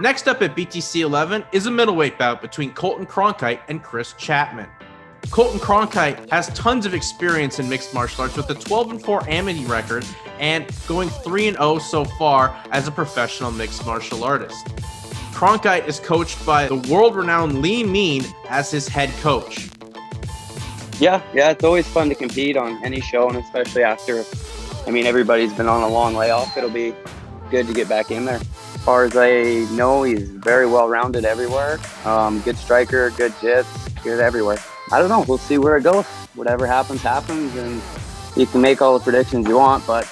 Next up at BTC 11 is a middleweight bout between Colton Cronkite and Chris Chapman. Colton Cronkite has tons of experience in mixed martial arts with a 12-4 amity record and going 3-0 so far as a professional mixed martial artist. Cronkite is coached by the world-renowned Lee Mean as his head coach. Yeah, it's always fun to compete on any show, and especially after, everybody's been on a long layoff. It'll be good to get back in there. As far as I know, he's very well-rounded everywhere. Good striker, good jits, good everywhere. I don't know. We'll see where it goes. Whatever happens, and you can make all the predictions you want, but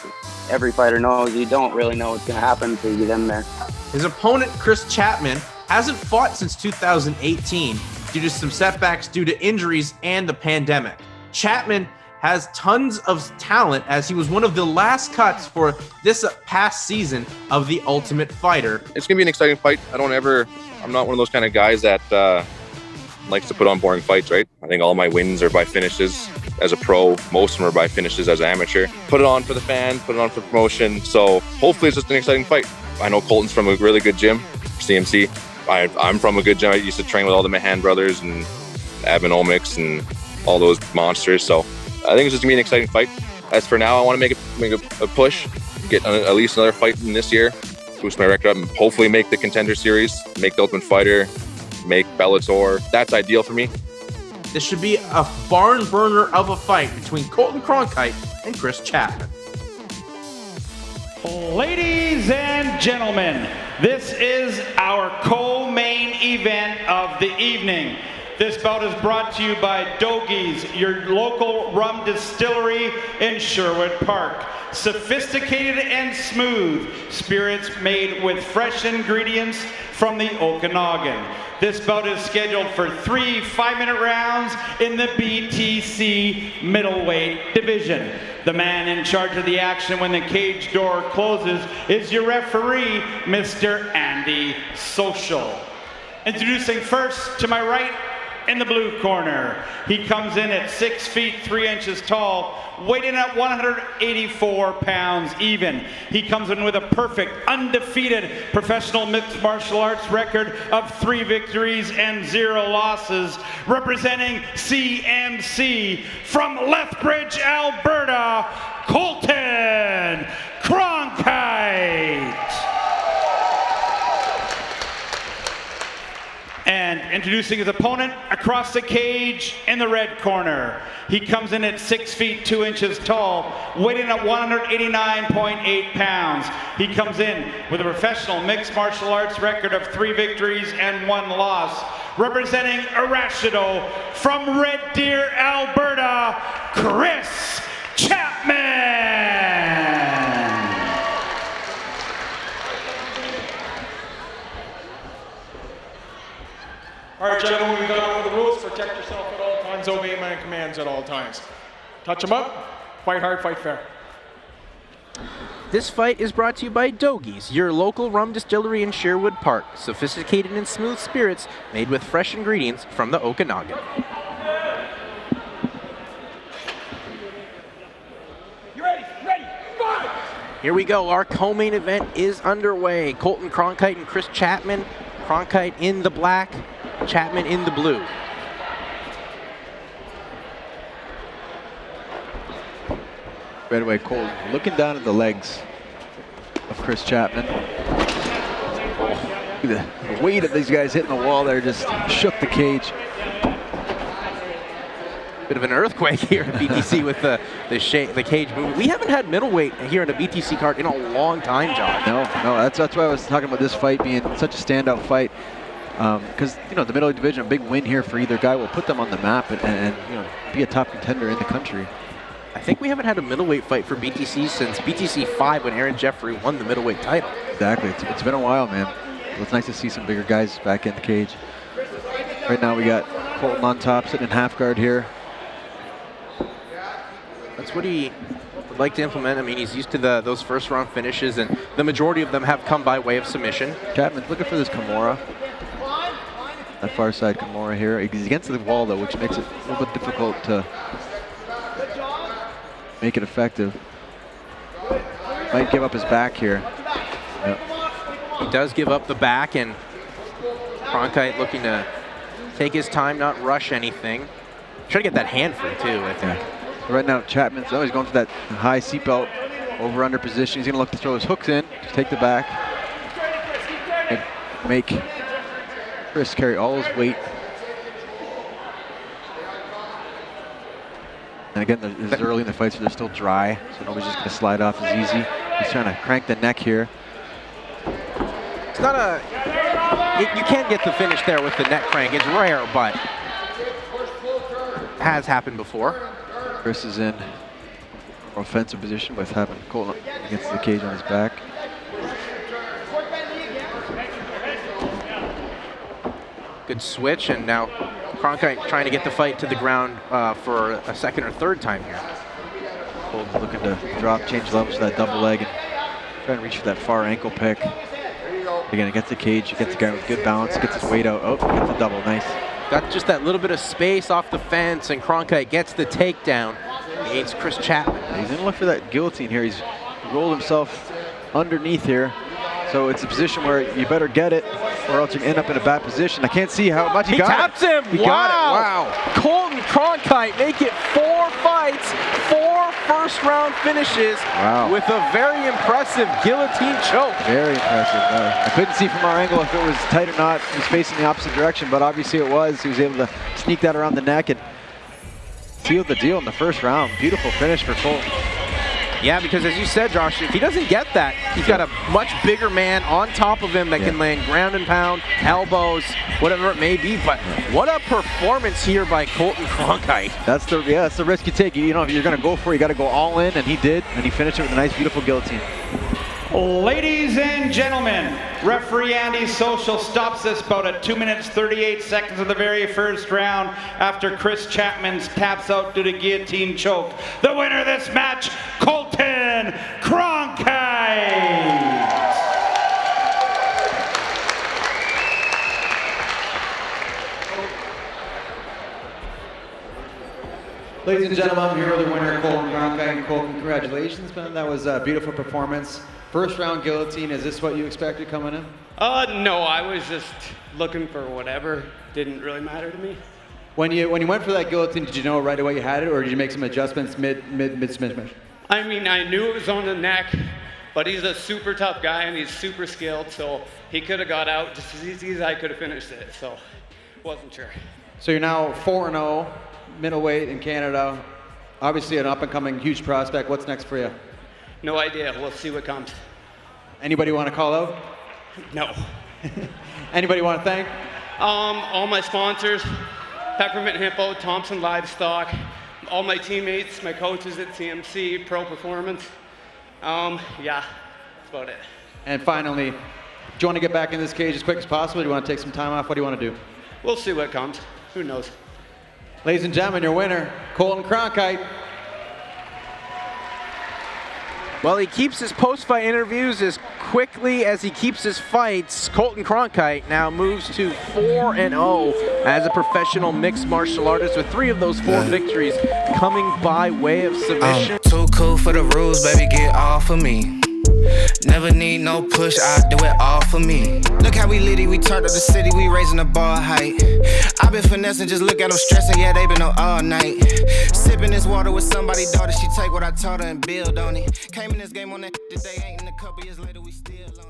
every fighter knows you don't really know what's going to happen until you get in there. His opponent, Chris Chapman, hasn't fought since 2018 due to some setbacks due to injuries and the pandemic. Chapman has tons of talent as he was one of the last cuts for this past season of The Ultimate Fighter. It's going to be an exciting fight. I'm not one of those kind of guys that likes to put on boring fights, right? I think all my wins are by finishes as a pro. Most of them are by finishes as an amateur. Put it on for the fans, put it on for promotion. So hopefully it's just an exciting fight. I know Colton's from a really good gym, CMC. I'm from a good gym. I used to train with all the Mahan brothers and Abonomics and all those monsters. So I think it's just gonna be an exciting fight. As for now, I want to make a push, get at least another fight in this year, boost my record up, and hopefully make the Contender Series, make the Ultimate Fighter, make Bellator. That's ideal for me. This should be a barn burner of a fight between Colton Cronkite and Chris Chapman. Ladies and gentlemen, this is our co-main event of the evening. This bout is brought to you by Dougie's, your local rum distillery in Sherwood Park. Sophisticated and smooth spirits made with fresh ingredients from the Okanagan. This bout is scheduled for 3 5-minute rounds in the BTC middleweight division. The man in charge of the action when the cage door closes is your referee, Mr. Andy Social. Introducing first to my right, in the blue corner, he comes in at 6 feet 3 inches tall, weighing at 184 pounds even. He comes in with a perfect, undefeated professional mixed martial arts record of 3 victories and 0 losses, representing CMC from Lethbridge, Alberta, Colton Cronkite. And introducing his opponent across the cage in the red corner. He comes in at 6 feet 2 inches tall, weighing at 189.8 pounds. He comes in with a professional mixed martial arts record of 3 victories and 1 loss, representing Arashido from Red Deer, Alberta, Chris Chapman. All right, gentlemen, we've gone over the rules. Protect yourself at all times. Obey my commands at all times. Touch them up. Fight hard, fight fair. This fight is brought to you by Dougie's, your local rum distillery in Sherwood Park. Sophisticated and smooth spirits made with fresh ingredients from the Okanagan. You ready? Ready. Fight! Here we go. Our co-main event is underway. Colton Cronkite and Chris Chapman. Cronkite in the black, Chapman in the blue. Right away, Colton looking down at the legs of Chris Chapman. The weight of these guys hitting the wall there just shook the cage. Bit of an earthquake here at BTC with the cage movement. We haven't had middleweight here in the BTC card in a long time, John. No, that's why I was talking about this fight being such a standout fight. Because the middleweight division, a big win here for either guy will put them on the map and be a top contender in the country. I think we haven't had a middleweight fight for BTC since BTC 5 when Aaron Jeffrey won the middleweight title. Exactly, it's been a while, man. So it's nice to see some bigger guys back in the cage. Right now we got Colton on top, sitting in half guard here. That's what he would like to implement. I mean, he's used to those first round finishes, and the majority of them have come by way of submission. Chapman's looking for this Kimura. That far side Kimura here. He's against the wall though, which makes it a little bit difficult to make it effective. Might give up his back here. Yep. He does give up the back, and Cronkite looking to take his time, not rush anything. Try to get that hand free too, I think. So right now, Chapman's always going for that high seatbelt over-under position. He's going to look to throw his hooks in to take the back and make Chris carry all his weight. And again, this is early in the fight, so they're still dry, so nobody's just going to slide off as easy. He's trying to crank the neck here. It's not a... You can't get the finish there with the neck crank. It's rare, but has happened before. Chris is in offensive position with having Colton against the cage on his back. Good switch, and now Cronkite trying to get the fight to the ground for a second or third time here. Colton's looking to drop, change levels to that double leg, and try and reach for that far ankle pick. Again, it gets the cage, it gets the guy with good balance, gets his weight out. Oh, gets the double, nice. Got just that little bit of space off the fence, and Cronkite gets the takedown against Chris Chapman. He's gonna look for that guillotine here. He's rolled himself underneath here. So it's a position where you better get it, or else you end up in a bad position. I can't see how much he got. Taps him. He got it. Wow. Colton Cronkite make it 4 fights, 4 first-round finishes with a very impressive guillotine choke. Very impressive. I couldn't see from our angle if it was tight or not. He was facing the opposite direction, but obviously it was. He was able to sneak that around the neck and seal the deal in the first round. Beautiful finish for Colton. Yeah, because as you said, Josh, if he doesn't get that, he's got a much bigger man on top of him that can land ground and pound, elbows, whatever it may be. But what a performance here by Colton Cronkite. That's the risk you take. You know, if you're going to go for it, you got to go all in, and he did, and he finished it with a nice, beautiful guillotine. Ladies and gentlemen, referee Andy Social stops this bout at 2 minutes 38 seconds of the very first round after Chris Chapman taps out due to guillotine choke. The winner of this match, Colton Cronkite. Ladies and gentlemen, I'm here with the winner, Colton Cronkite. Colton, congratulations, man. That was a beautiful performance. First round guillotine, is this what you expected coming in? No, I was just looking for whatever. Didn't really matter to me. When you went for that guillotine, did you know right away you had it, or did you make some adjustments mid smash? I mean, I knew it was on the neck, but he's a super tough guy and he's super skilled, so he could have got out just as easy as I could have finished it, so wasn't sure. So you're now 4-0, middleweight in Canada. Obviously an up-and-coming huge prospect. What's next for you? No idea. We'll see what comes. Anybody want to call out? No. Anybody want to thank? All my sponsors, Peppermint Hippo, Thompson Livestock, all my teammates, my coaches at CMC, Pro Performance. Yeah, that's about it. And finally, do you want to get back in this cage as quick as possible? Do you want to take some time off? What do you want to do? We'll see what comes. Who knows? Ladies and gentlemen, your winner, Colton Cronkite. Well, he keeps his post-fight interviews as quickly as he keeps his fights. Colton Cronkite now moves to 4-0 as a professional mixed martial artist, with 3 of those 4 victories coming by way of submission. I'm too cool for the rules, baby, get off of me. Never need no push, I do it all for me. Look how we litty, we turned up the city, we raising the bar height. I been finessing, just look at them stressing, yeah, they been up all night. Sipping this water with somebody's daughter, she take what I taught her and build on it. Came in this game on that today, ain't in a couple years later, we still on it.